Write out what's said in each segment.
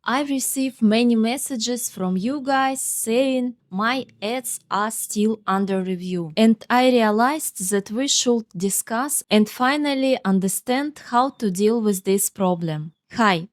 I receive many messages from you guys saying my ads are still under review. And I realized that we should discuss and finally understand how to deal with this problem. Hi,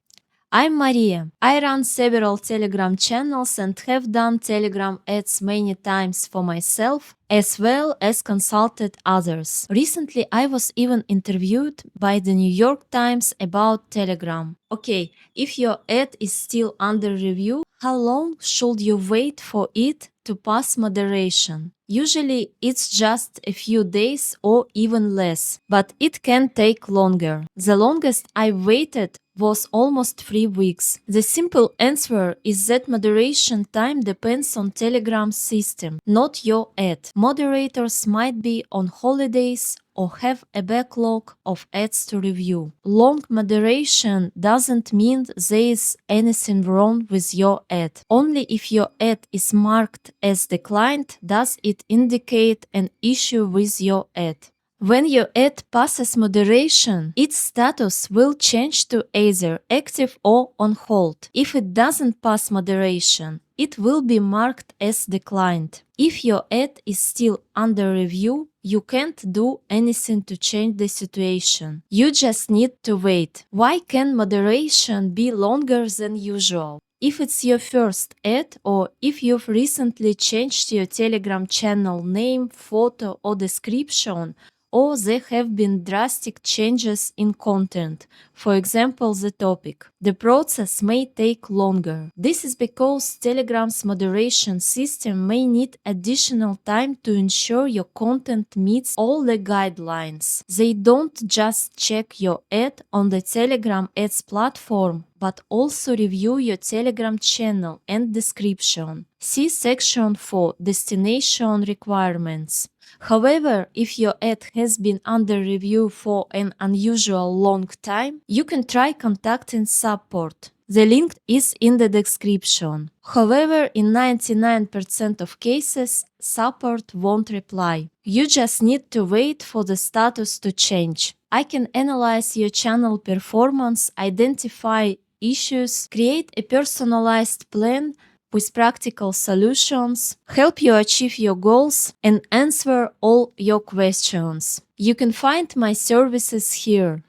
I'm Maria. I run several Telegram channels and have done Telegram ads many times for myself as well as consulted others. Recently, I was even interviewed by the New York Times about Telegram. Okay, if your ad is still under review, how long should you wait for it to pass moderation? Usually, it's just a few days or even less, but it can take longer. The longest I waited was almost 3 weeks. The simple answer is that moderation time depends on Telegram's system, not your ad. Moderators might be on holidays or have a backlog of ads to review. Long moderation doesn't mean there is anything wrong with your ad. Only if your ad is marked as declined does it indicate an issue with your ad. When your ad passes moderation, its status will change to either active or on hold. If it doesn't pass moderation, it will be marked as declined. If your ad is still under review, you can't do anything to change the situation. You just need to wait. Why can moderation be longer than usual? If it's your first ad or if you've recently changed your Telegram channel name, photo or description, or there have been drastic changes in content, for example the topic, the process may take longer. This is because Telegram's moderation system may need additional time to ensure your content meets all the guidelines. They don't just check your ad on the Telegram ads platform, but also review your Telegram channel and description. See section for destination requirements. However, if your ad has been under review for an unusual long time, you can try contacting support. The link is in the description. However, in 99% of cases, support won't reply. You just need to wait for the status to change. I can analyze your channel performance, identify issues, create a personalized plan with practical solutions, help you achieve your goals, and answer all your questions. You can find my services here.